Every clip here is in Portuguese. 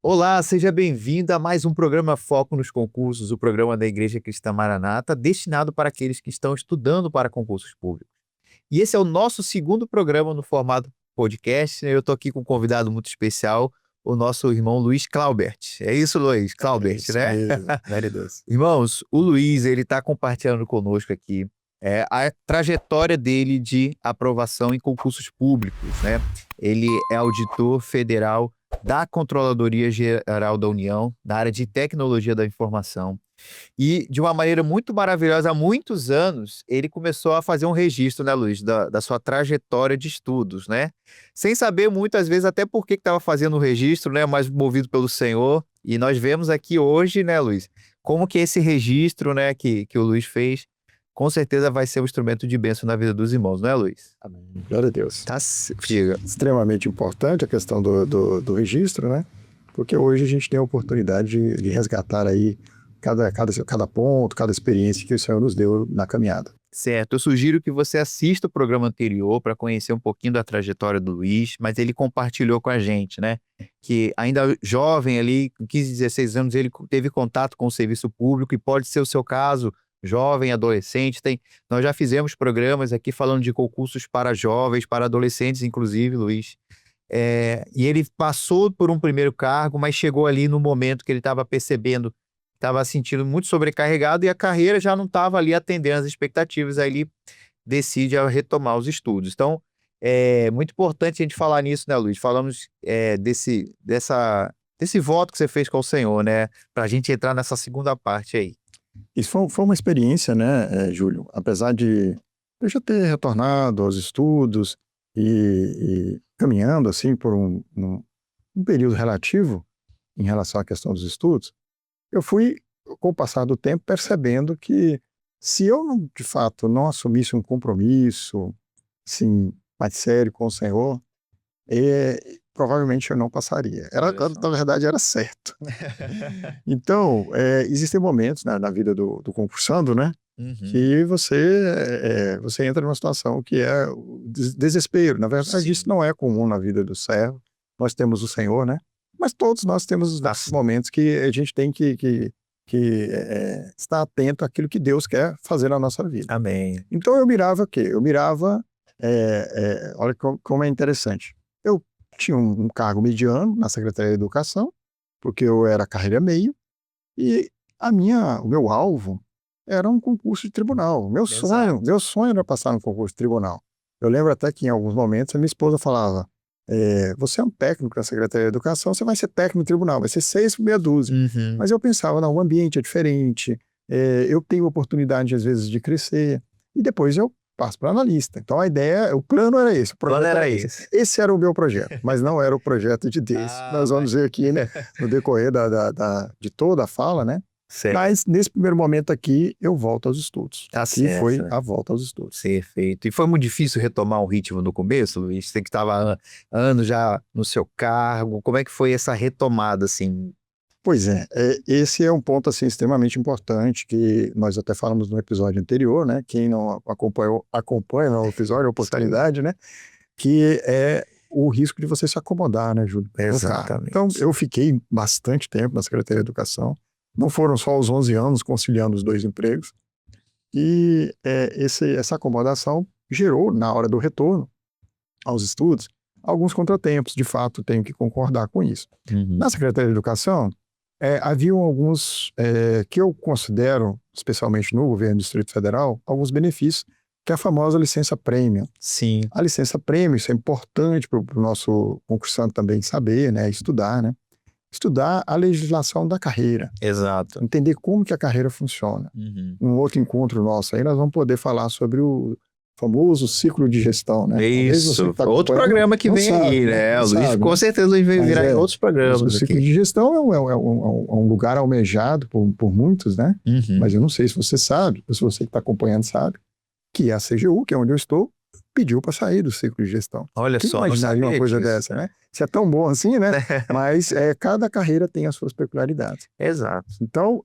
Olá, seja bem-vindo a mais um programa Foco nos Concursos, o programa da Igreja Cristã Maranata, destinado para aqueles que estão estudando para concursos públicos. E esse é o nosso segundo programa no formato podcast, né? Eu estou aqui com um convidado muito especial, o nosso irmão Luiz Claubert. É isso, Luiz? Claubert, Isso né? mesmo, glória a Deus. Irmãos, o Luiz, ele está compartilhando conosco aqui a trajetória dele de aprovação em concursos públicos, né? Ele é auditor federal da Controladoria Geral da União, na área de tecnologia da informação. E, de uma maneira muito maravilhosa, há muitos anos, ele começou a fazer um registro, né, Luiz, da sua trajetória de estudos, né? Sem saber muitas vezes até por que estava fazendo o registro, né? Mas movido pelo Senhor. E nós vemos aqui hoje, né, Luiz, como que esse registro, né, que o Luiz fez, com certeza vai ser um instrumento de bênção na vida dos irmãos, não é, Luiz? Amém. Glória a Deus. Diga. Extremamente importante a questão do registro, né? Porque hoje a gente tem a oportunidade de resgatar aí cada ponto, cada experiência que o Senhor nos deu na caminhada. Certo, eu sugiro que você assista o programa anterior para conhecer um pouquinho da trajetória do Luiz, mas ele compartilhou com a gente, né? Que ainda jovem ali, com 15, 16 anos, ele teve contato com o serviço público e pode ser o seu caso, jovem, adolescente. Nós já fizemos programas aqui falando de concursos para jovens, para adolescentes, inclusive, Luiz. E ele passou por um primeiro cargo, mas chegou ali no momento que ele estava percebendo, estava sentindo muito sobrecarregado e a carreira já não estava ali atendendo às expectativas, aí ele decide retomar os estudos. Então, é muito importante a gente falar nisso, né, Luiz? Falamos desse voto que você fez com o Senhor, né? Para a gente entrar nessa segunda parte aí. Isso foi uma experiência, né, Júlio? Apesar de eu já ter retornado aos estudos e caminhando assim por um período relativo em relação à questão dos estudos, eu fui, com o passar do tempo, percebendo que se eu, de fato, não assumisse um compromisso, assim, mais sério com o Senhor, provavelmente eu não passaria. Na verdade, era certo. Então, existem momentos na vida do concursando, né? Que você entra numa situação que é o desespero. Na verdade, isso não é comum na vida do servo. Nós temos o Senhor, né? Mas todos nós temos os nossos momentos que a gente tem que estar atento àquilo que Deus quer fazer na nossa vida. Amém. Então eu mirava o quê? Eu mirava, olha como é interessante. Eu tinha um cargo mediano na Secretaria de Educação, porque eu era carreira meio, e o meu alvo era um concurso de tribunal. Meu sonho era passar no concurso de tribunal. Eu lembro até que em alguns momentos a minha esposa falava: você é um técnico da Secretaria de Educação, você vai ser técnico no tribunal, vai ser 6 por meia dúzia. Mas eu pensava, não, o ambiente é diferente, eu tenho oportunidade às vezes de crescer, e depois eu passo para analista. Então o plano era esse. O plano era esse. Esse era o meu projeto, mas não era o projeto de Deus. Nós vamos ver aqui, né, no decorrer de toda a fala, né? Certo. Mas nesse primeiro momento aqui, eu volto aos estudos. Que foi a volta aos estudos. Perfeito. E foi muito difícil retomar o ritmo no começo, Luiz? Você que estava anos já no seu cargo, como é que foi essa retomada, assim? Pois esse é um ponto assim, extremamente importante, que nós até falamos no episódio anterior, né? Quem não acompanha no episódio, a oportunidade, né? Que é o risco de você se acomodar, né, Júlio? Exatamente. Então, eu fiquei bastante tempo na Secretaria de Educação. Não foram só os 11 anos conciliando os 2 empregos. E essa acomodação gerou, na hora do retorno aos estudos, alguns contratempos. De fato, tenho que concordar com isso. Na Secretaria de Educação, haviam alguns que eu considero, especialmente no governo do Distrito Federal, alguns benefícios, que é a famosa licença prêmio. Sim. A licença prêmio, isso é importante para o nosso concursante também saber, né, estudar, né? Estudar a legislação da carreira. Exato. Entender como que a carreira funciona. Um outro encontro nosso aí, nós vamos poder falar sobre o famoso ciclo de gestão, né? Isso, outro programa que vem aí, né? O Luiz, com certeza, vai virar em outros programas. O ciclo de gestão é um lugar almejado por muitos, né? Mas eu não sei se você sabe, ou se você que está acompanhando sabe, que a CGU, que é onde eu estou, pediu para sair do ciclo de gestão. Olha Quem só, imaginaria uma coisa dessa, né? Isso é tão bom assim, né? Mas cada carreira tem as suas peculiaridades. Exato. Então,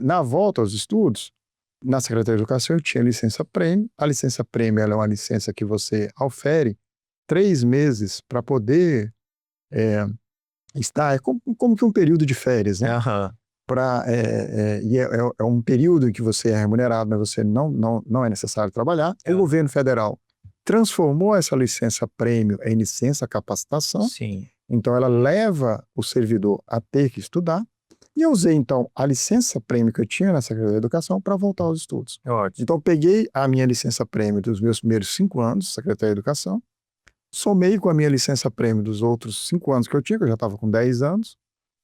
na volta aos estudos, na Secretaria de Educação eu tinha licença prêmio. A licença prêmio ela é uma licença que você aufere 3 meses para poder está, é como que um período de férias, né? Aham. E é um período em que você é remunerado, mas você não é necessário trabalhar. O governo federal transformou essa licença-prêmio em licença-capacitação, Sim. então ela leva o servidor a ter que estudar, e eu usei, então, a licença-prêmio que eu tinha na Secretaria da Educação para voltar aos estudos. Ótimo. Então, eu peguei a minha licença-prêmio dos meus primeiros 5 anos, Secretaria da Educação, somei com a minha licença-prêmio dos outros 5 anos que eu tinha, que eu já estava com 10 anos,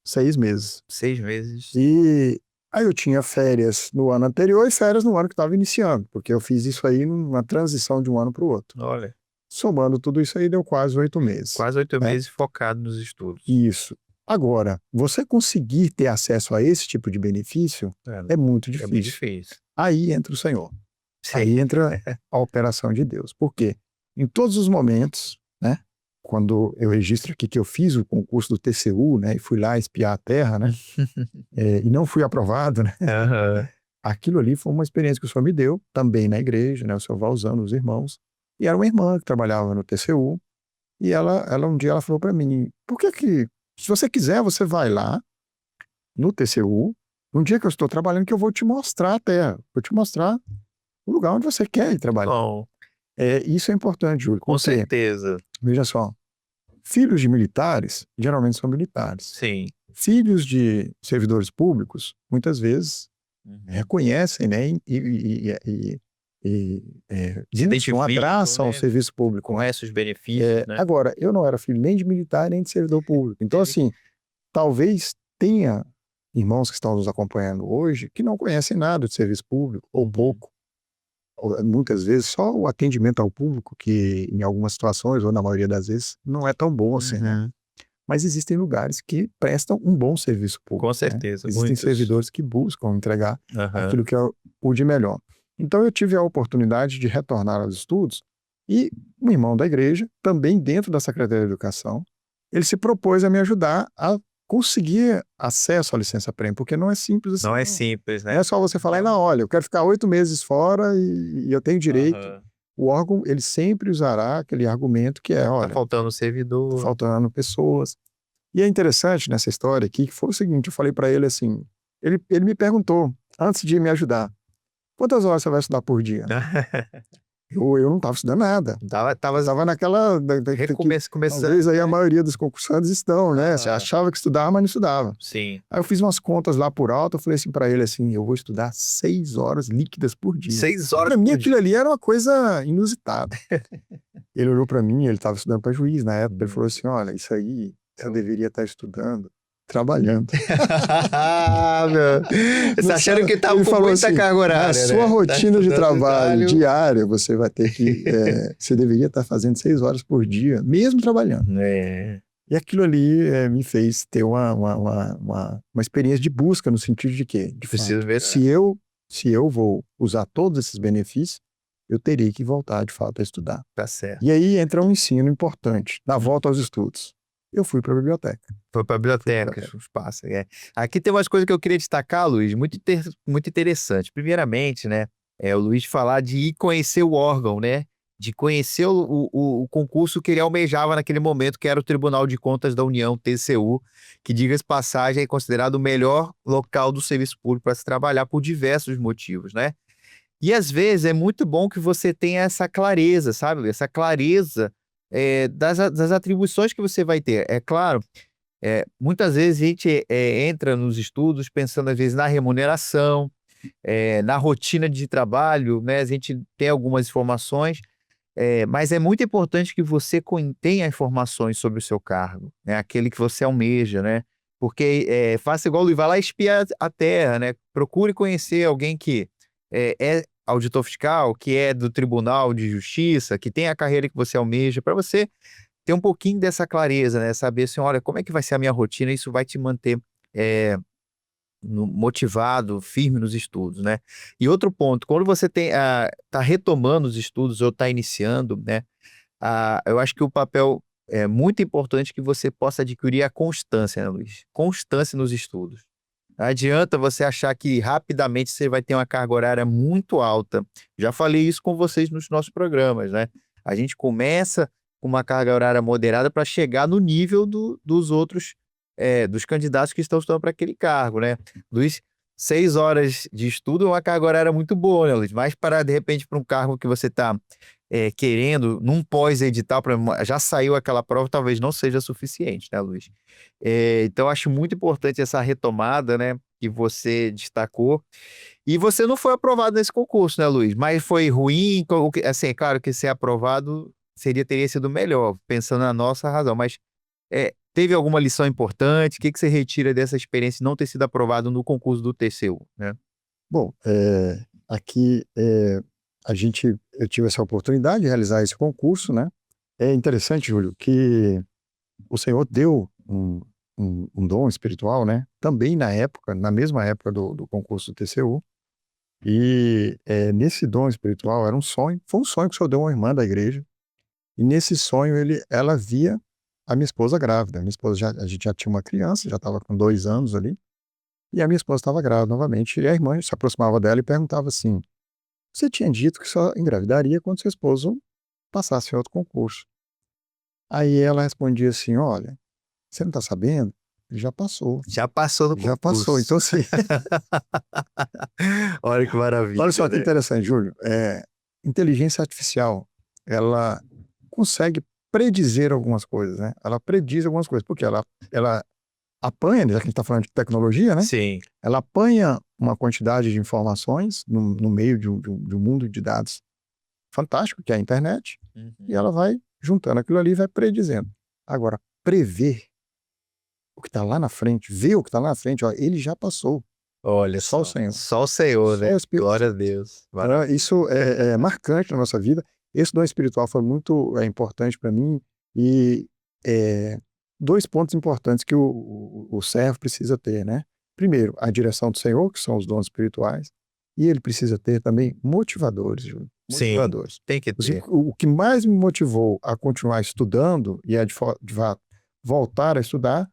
6 meses. 6 meses. E aí eu tinha férias no ano anterior e férias no ano que estava iniciando, porque eu fiz isso aí numa transição de um ano para o outro. Olha, Somando tudo isso aí, deu quase 8 meses. quase 8 né? meses focado nos estudos. Isso. Agora, você conseguir ter acesso a esse tipo de benefício é muito É difícil. muito difícil. Aí entra o Senhor. Sim. Aí entra a operação de Deus. Por quê? Em todos os momentos, né? Quando eu registro aqui que eu fiz o concurso do TCU, né? E fui lá espiar a terra, né? E não fui aprovado, né? Aham. Aquilo ali foi uma experiência que o Senhor me deu, também na igreja, né? O Senhor vai usando os irmãos. E era uma irmã que trabalhava no TCU. E ela um dia ela falou para mim, por que se você quiser, você vai lá no TCU, um dia que eu estou trabalhando, que eu vou te mostrar a terra, vou te mostrar o lugar onde você quer ir trabalhar. Bom, Isso é importante, Júlio, com porque, certeza. veja só, filhos de militares geralmente são militares. Sim. Filhos de servidores públicos, muitas vezes, reconhecem, né, Se identificam, abraçam ao né? serviço público. Conhece os benefícios, né? Agora, eu não era filho nem de militar, nem de servidor público. Então, assim, talvez tenha irmãos que estão nos acompanhando hoje que não conhecem nada de serviço público, ou pouco. Ou, muitas vezes, só o atendimento ao público, que em algumas situações, ou na maioria das vezes, não é tão bom assim, né? Mas existem lugares que prestam um bom serviço público. Com certeza, né? Existem muitos. servidores que buscam entregar Aham. aquilo que é o de melhor. Então, eu tive a oportunidade de retornar aos estudos e um irmão da igreja, também dentro da Secretaria de Educação, ele se propôs a me ajudar a conseguir acesso à licença-prêmio, porque não é simples assim. Não é simples, né? Não é só você falar, não, olha, eu quero ficar 8 meses fora e eu tenho direito. Aham. O órgão, ele sempre usará aquele argumento que é, Tá olha, faltando servidor. tá faltando pessoas. E é interessante nessa história aqui, que foi o seguinte, eu falei para ele assim, ele me perguntou, antes de me ajudar, quantas horas você vai estudar por dia? Eu não estava estudando nada. Estava naquela... Começando. Talvez aí a maioria dos concursantes estão, né? Você achava que estudava, mas não estudava. Sim. Aí eu fiz umas contas lá por alto, eu falei assim para ele assim, eu vou estudar 6 horas líquidas por dia. 6 horas Para mim por aquilo ali era uma coisa inusitada. Ele olhou para mim, ele estava estudando para juiz na época, ele falou assim, olha, isso aí você deveria estar estudando, trabalhando. Você achando que estava Ele com falou muita assim, carga horária, na sua né? rotina de estudando trabalho diária, você vai ter que, você deveria estar fazendo 6 horas por dia, mesmo trabalhando. E aquilo ali me fez ter uma experiência de busca no sentido de quê? De Preciso fato, ver. se eu vou usar todos esses benefícios, eu teria que voltar de fato a estudar. Tá certo. E aí entra um ensino importante, na volta aos estudos. Eu fui para a biblioteca. Foi para a biblioteca, o espaço. Aqui tem umas coisas que eu queria destacar, Luiz, muito interessante. Primeiramente, né, o Luiz falar de ir conhecer o órgão, né, de conhecer o concurso que ele almejava naquele momento, que era o Tribunal de Contas da União, TCU, que, diga-se passagem, é considerado o melhor local do serviço público para se trabalhar por diversos motivos, né? E às vezes é muito bom que você tenha essa clareza, sabe? Essa clareza das atribuições que você vai ter. É claro, muitas vezes a gente entra nos estudos pensando, às vezes, na remuneração, na rotina de trabalho, né? A gente tem algumas informações, mas é muito importante que você tenha informações sobre o seu cargo, né? Aquele que você almeja, né? Porque faça igual o Luiz, vai lá espiar a terra, né? Procure conhecer alguém que é auditor fiscal, que é do Tribunal de Justiça, que tem a carreira que você almeja, para você ter um pouquinho dessa clareza, né? Saber assim, olha, como é que vai ser a minha rotina, isso vai te manter motivado, firme nos estudos, né? E outro ponto, quando você tá retomando os estudos ou está iniciando, né? Eu acho que o papel é muito importante que você possa adquirir a constância, né, Luiz? Constância nos estudos. Não adianta você achar que rapidamente você vai ter uma carga horária muito alta. Já falei isso com vocês nos nossos programas, né? A gente começa com uma carga horária moderada para chegar no nível dos outros dos candidatos que estão estudando para aquele cargo, né? Dos 6 horas de estudo é uma carga horária muito boa, né, Luiz? Mas para, de repente, para um cargo que você está querendo, num pós-edital, já saiu aquela prova, talvez não seja suficiente, né, Luiz? Então, acho muito importante essa retomada, né, que você destacou. E você não foi aprovado nesse concurso, né, Luiz? Mas foi ruim? Assim, é claro que ser aprovado teria sido melhor, pensando na nossa razão, mas teve alguma lição importante? O que você retira dessa experiência de não ter sido aprovado no concurso do TCU, né? Bom, aqui eu tive essa oportunidade de realizar esse concurso, né? É interessante, Júlio, que o Senhor deu um dom espiritual, né? Também na mesma época do concurso do TCU. E nesse dom espiritual foi um sonho que o Senhor deu a uma irmã da igreja. E nesse sonho ela via a minha esposa grávida. A gente já tinha uma criança, já estava com 2 anos ali. E a minha esposa estava grávida novamente. E a irmã se aproximava dela e perguntava assim: você tinha dito que só engravidaria quando seu esposo passasse em outro concurso. Aí ela respondia assim: olha, você não está sabendo? Ele já passou. Já passou no Já concurso. passou. Então, assim, Olha que maravilha. olha só que né? interessante, Júlio. Inteligência artificial, ela consegue predizer algumas coisas, né? Ela prediz algumas coisas, porque ela apanha, já que a gente está falando de tecnologia, né? Sim. Ela apanha uma quantidade de informações no meio de um mundo de dados fantástico, que é a internet, e ela vai juntando aquilo ali e vai predizendo. Agora, prever o que está lá na frente, ver o que está lá na frente, ó, ele já passou. Olha Só o Senhor. Só o Senhor, Só né? o Espírito Glória a Deus. Isso é marcante na nossa vida. Esse dom espiritual foi muito importante para mim. E 2 pontos importantes que o servo precisa ter, né? Primeiro, a direção do Senhor, que são os dons espirituais. E ele precisa ter também motivadores, Júlio. Sim, Motivadores. tem que ter. O que mais me motivou a continuar estudando e a voltar a estudar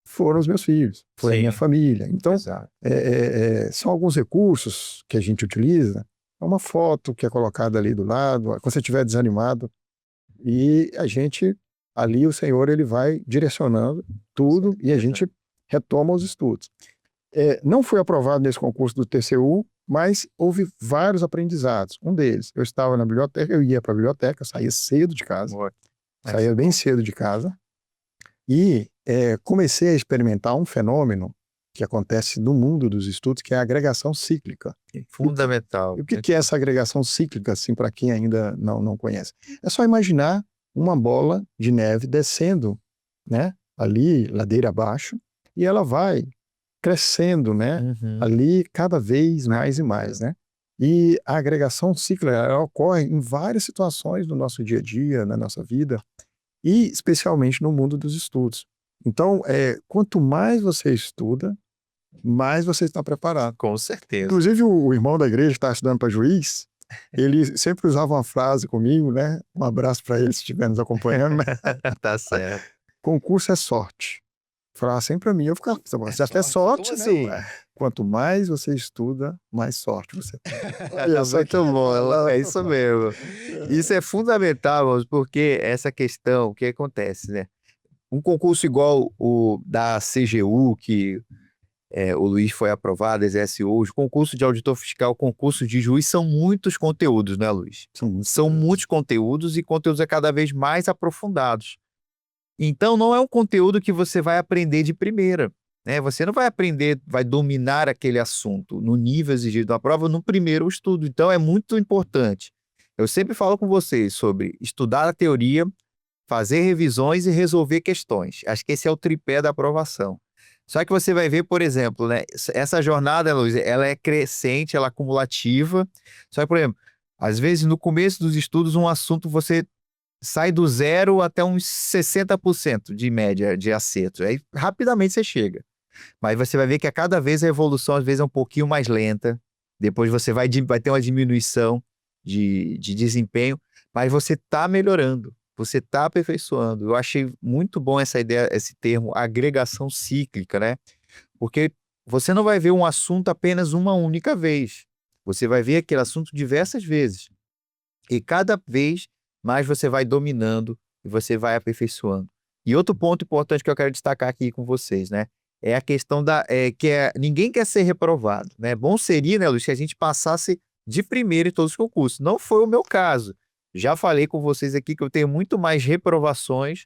foram os meus filhos, foi a minha Sim. família. Então, Exato. são alguns recursos que a gente utiliza. É uma foto que é colocada ali do lado, quando você estiver desanimado, e a gente, ali o Senhor, ele vai direcionando tudo e a gente retoma os estudos. Não fui aprovado nesse concurso do TCU, mas houve vários aprendizados. Um deles, eu estava na biblioteca, eu ia para a biblioteca, saía cedo de casa, saía bem cedo de casa, e comecei a experimentar um fenômeno que acontece no mundo dos estudos, que é a agregação cíclica. Fundamental. E o que é essa agregação cíclica, assim, para quem ainda não conhece? É só imaginar uma bola de neve descendo, né, ali, ladeira abaixo, e ela vai crescendo, né, ali cada vez mais e mais, né? E a agregação cíclica, ela ocorre em várias situações do nosso dia a dia, na nossa vida, e especialmente no mundo dos estudos. Então, quanto mais você estuda, mais você está preparado. Com certeza. Inclusive, o irmão da igreja que está estudando para juiz, ele sempre usava uma frase comigo, né? Um abraço para ele se estiver nos acompanhando, né? Tá certo. Concurso é sorte. Falava sempre para mim, eu ficava, você até sorte, Como né? assim? Quanto mais você estuda, mais sorte você tem. Muito bom, é isso mesmo. Isso é fundamental, porque essa questão, o que acontece, né? Um concurso igual o da CGU, que o Luiz foi aprovado, exerce hoje, concurso de auditor fiscal, concurso de juiz, são muitos conteúdos, né, Luiz? São muitos conteúdos e conteúdos cada vez mais aprofundados. Então, não é um conteúdo que você vai aprender de primeira, né? Você não vai aprender, vai dominar aquele assunto no nível exigido da prova no primeiro estudo. Então, é muito importante. Eu sempre falo com vocês sobre estudar a teoria, fazer revisões e resolver questões. Acho que esse é o tripé da aprovação. Só que você vai ver, por exemplo, né, essa jornada, Luiz, ela é crescente, ela é acumulativa. Só que, por exemplo, às vezes no começo dos estudos, um assunto você sai do 0 até uns 60% de média de acerto. Aí rapidamente você chega. Mas você vai ver que a cada vez a evolução às vezes é um pouquinho mais lenta. Depois você vai ter uma diminuição de desempenho, mas você está melhorando, você está aperfeiçoando. Eu achei muito bom essa ideia, esse termo agregação cíclica, né? Porque você não vai ver um assunto apenas uma única vez. Você vai ver aquele assunto diversas vezes. E cada vez mais você vai dominando e você vai aperfeiçoando. E outro ponto importante que eu quero destacar aqui com vocês, né? É a questão ninguém quer ser reprovado, né? Bom seria, né, Luiz, que a gente passasse de primeiro em todos os concursos. Não foi o meu caso. Já falei com vocês aqui que eu tenho muito mais reprovações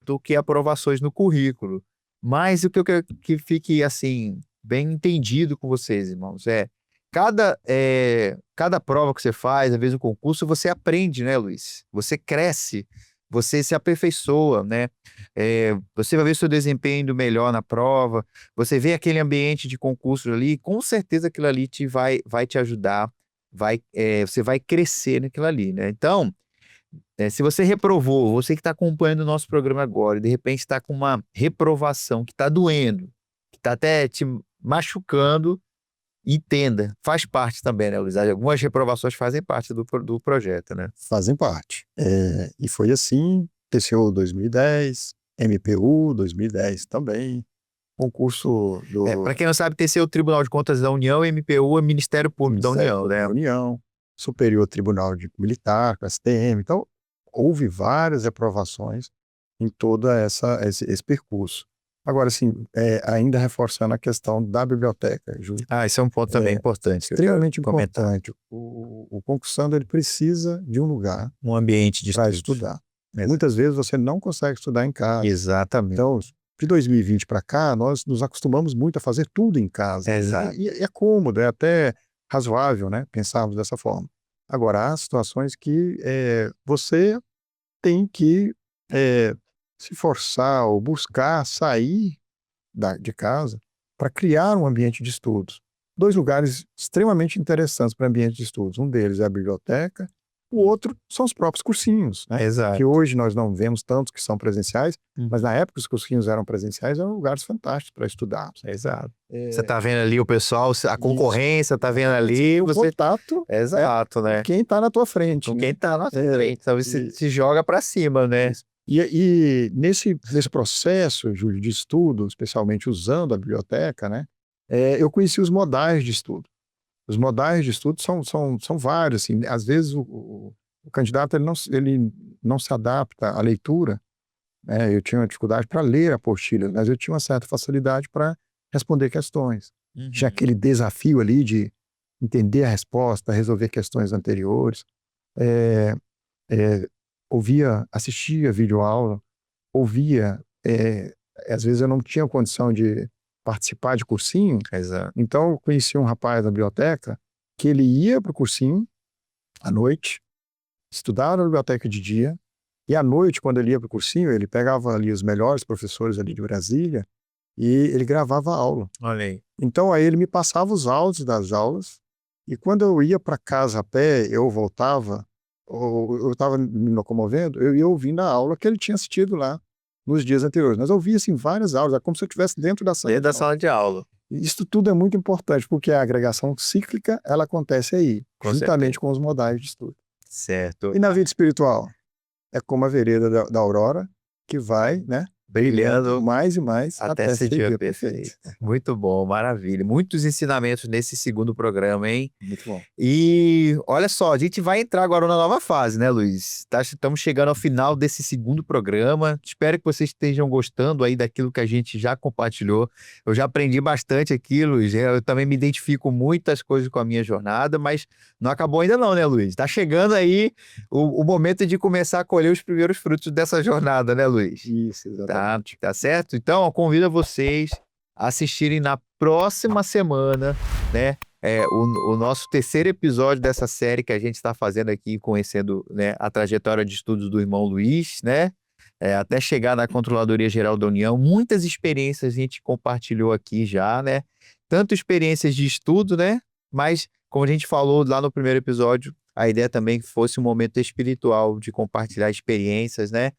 do que aprovações no currículo. Mas o que eu quero que fique, assim, bem entendido com vocês, irmãos, cada prova que você faz, às vezes no concurso, você aprende, né, Luiz? Você cresce, você se aperfeiçoa, né? Você vai ver seu desempenho melhor na prova, você vê aquele ambiente de concurso ali, com certeza aquilo ali vai te ajudar, você vai crescer naquilo ali, né? Então, se você reprovou, você que está acompanhando o nosso programa agora, e de repente está com uma reprovação que está doendo, que está até te machucando, entenda, faz parte também, né, Luiz? Algumas reprovações fazem parte do projeto, né? Fazem parte. E foi assim, TCU 2010, MPU 2010 também, concurso do Para quem não sabe, TCU é o Tribunal de Contas da União, MPU é o Ministério Público da União, né? da União, Superior Tribunal Militar, STM. Então, houve várias reprovações em todo esse percurso. Agora, assim, ainda reforçando a questão da biblioteca, Júlio. Esse é um ponto também importante. Extremamente importante. O concursando, ele precisa de um lugar, um ambiente de para estudos. estudar. Muitas vezes você não consegue estudar em casa. Exatamente. Então, de 2020 para cá, nós nos acostumamos muito a fazer tudo em casa. Exato. E é cômodo, é até razoável, né? Pensarmos dessa forma. Agora, há situações que você tem que se forçar ou buscar sair de casa para criar um ambiente de estudos. 2 lugares extremamente interessantes para ambiente de estudos. Um deles é a biblioteca, o outro são os próprios cursinhos, né? Exato. Que hoje nós não vemos tantos que são presenciais, mas na época os cursinhos eram presenciais, eram lugares fantásticos para estudar. Exato. Você está vendo ali o pessoal, a concorrência, está vendo ali... O contato Exato, né? quem está na tua frente. Com né? quem está na frente. Então você se joga para cima, né? E nesse processo, Júlio, de estudo, especialmente usando a biblioteca, né? Eu conheci os modais de estudo. Os modais de estudo são vários. Assim, às vezes o candidato ele não se adapta à leitura. Né? Eu tinha uma dificuldade para ler apostilas, mas eu tinha uma certa facilidade para responder questões. Tinha aquele desafio ali de entender a resposta, resolver questões anteriores. Assistia videoaula, às vezes eu não tinha condição de participar de cursinho. Exato. Então eu conheci um rapaz da biblioteca que ele ia para o cursinho à noite, estudava na biblioteca de dia, e à noite, quando ele ia para o cursinho, ele pegava ali os melhores professores ali de Brasília e ele gravava a aula. Olha aí. Então aí ele me passava os áudios das aulas, e quando eu ia para casa a pé, eu voltava, ou eu estava me locomovendo, eu ia ouvindo a aula que ele tinha assistido lá nos dias anteriores. Mas eu ouvia assim várias aulas, é como se eu estivesse dentro da sala. Dentro da sala de aula. Isso tudo é muito importante, porque a agregação cíclica, ela acontece aí, juntamente com os modais de estudo. Certo. E na vida espiritual? É como a vereda da aurora, que vai, né? Brilhando mais e mais até ser dia perfeito. Muito bom, maravilha. Muitos ensinamentos nesse segundo programa, hein? Muito bom. E olha só, a gente vai entrar agora na nova fase, né, Luiz? Estamos chegando ao final desse segundo programa. Espero que vocês estejam gostando aí daquilo que a gente já compartilhou. Eu já aprendi bastante aqui, Luiz. Eu também me identifico muitas coisas com a minha jornada, mas não acabou ainda não, né, Luiz? Tá chegando aí o momento de começar a colher os primeiros frutos dessa jornada, né, Luiz? Isso, exatamente. Tá certo? Então, eu convido vocês a assistirem na próxima semana, né? O nosso terceiro episódio dessa série que a gente está fazendo aqui, conhecendo, né, a trajetória de estudos do irmão Luiz, né? Até chegar na Controladoria Geral da União. Muitas experiências a gente compartilhou aqui já, né? Tanto experiências de estudo, né? Mas, como a gente falou lá no primeiro episódio, a ideia também que fosse um momento espiritual de compartilhar experiências, né?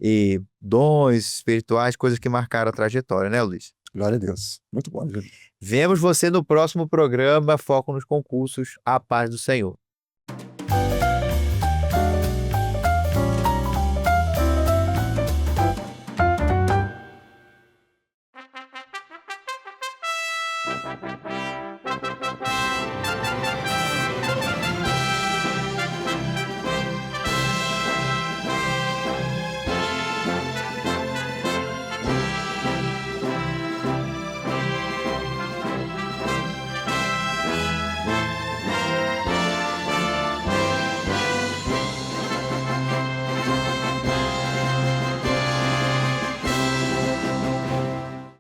E dons espirituais, coisas que marcaram a trajetória, né, Luiz? Glória a Deus. Muito bom, Júlio. Vemos você no próximo programa Foco nos Concursos. A paz do Senhor.